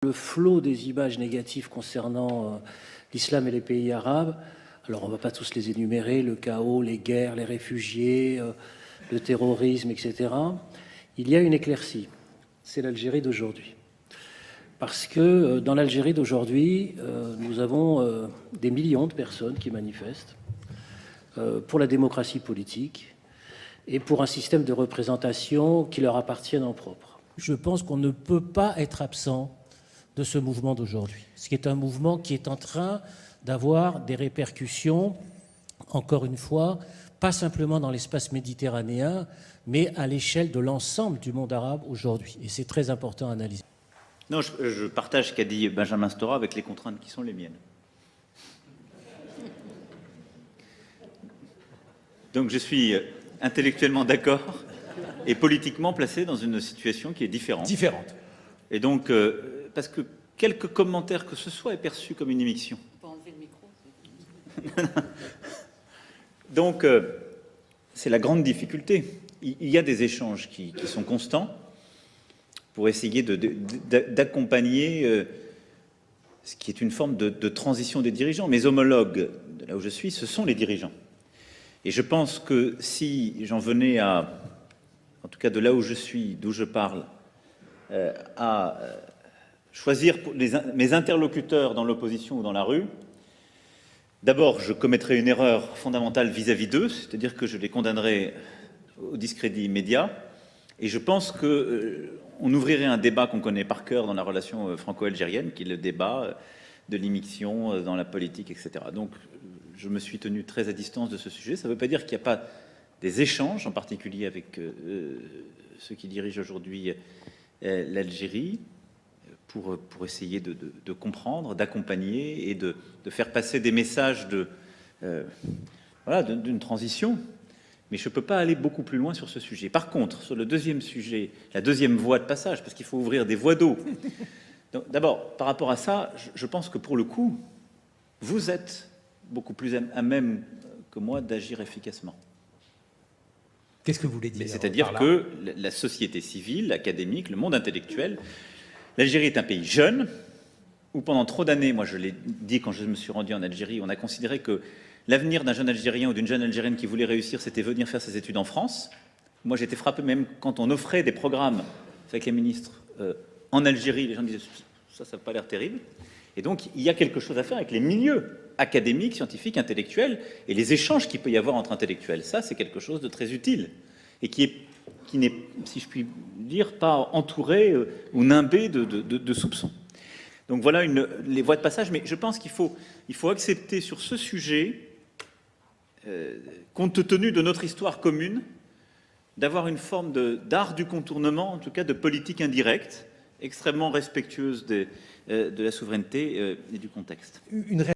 Le flot des images négatives concernant l'islam et les pays arabes, alors on ne va pas tous les énumérer, le chaos, les guerres, les réfugiés, le terrorisme, etc. Il y a une éclaircie, c'est l'Algérie d'aujourd'hui. Parce que dans l'Algérie d'aujourd'hui, nous avons des millions de personnes qui manifestent pour la démocratie politique et pour un système de représentation qui leur appartienne en propre. Je pense qu'on ne peut pas être absent de ce mouvement d'aujourd'hui, ce qui est un mouvement qui est en train d'avoir des répercussions, encore une fois, pas simplement dans l'espace méditerranéen, mais à l'échelle de l'ensemble du monde arabe aujourd'hui. Et c'est très important à analyser. Non, je partage ce qu'a dit Benjamin Stora avec les contraintes qui sont les miennes. Donc je suis intellectuellement d'accord et politiquement placé dans une situation qui est différente. Et donc, parce que quelques commentaires que ce soit est perçu comme une immixtion. On peut enlever le micro. Donc, c'est la grande difficulté. Il y a des échanges qui sont constants pour essayer d'accompagner ce qui est une forme de transition des dirigeants. Mes homologues, de là où je suis, ce sont les dirigeants. Et je pense que si j'en venais à, en tout cas de là où je suis, d'où je parle, à choisir mes interlocuteurs dans l'opposition ou dans la rue, d'abord, je commettrais une erreur fondamentale vis-à-vis d'eux, c'est-à-dire que je les condamnerais au discrédit immédiat. Et je pense qu'on ouvrirait un débat qu'on connaît par cœur dans la relation franco-algérienne, qui est le débat de l'immixtion dans la politique, etc. Donc, je me suis tenu très à distance de ce sujet. Ça ne veut pas dire qu'il n'y a pas des échanges, en particulier avec ceux qui dirigent aujourd'hui l'Algérie, pour essayer de comprendre, d'accompagner et de faire passer des messages d'une transition. Mais je ne peux pas aller beaucoup plus loin sur ce sujet. Par contre, sur le deuxième sujet, la deuxième voie de passage, parce qu'il faut ouvrir des voies d'eau. D'abord, par rapport à ça, je pense que pour le coup, vous êtes beaucoup plus à même que moi d'agir efficacement. Qu'est-ce que vous voulez dire? C'est-à-dire que la société civile, l'académique, le monde intellectuel, l'Algérie est un pays jeune, où pendant trop d'années, moi je l'ai dit quand je me suis rendu en Algérie, on a considéré que l'avenir d'un jeune Algérien ou d'une jeune Algérienne qui voulait réussir, c'était venir faire ses études en France. Moi j'étais frappé même quand on offrait des programmes avec les ministres en Algérie, les gens disaient ça n'a pas l'air terrible. Et donc il y a quelque chose à faire avec les milieux académiques, scientifiques, intellectuels, et les échanges qu'il peut y avoir entre intellectuels. Ça, c'est quelque chose de très utile, et qui n'est, si je puis dire, pas entouré ou nimbé de soupçons. Donc voilà les voies de passage, mais je pense qu'il faut accepter sur ce sujet, compte tenu de notre histoire commune, d'avoir une forme d'art du contournement, en tout cas de politique indirecte, extrêmement respectueuse de la souveraineté et du contexte.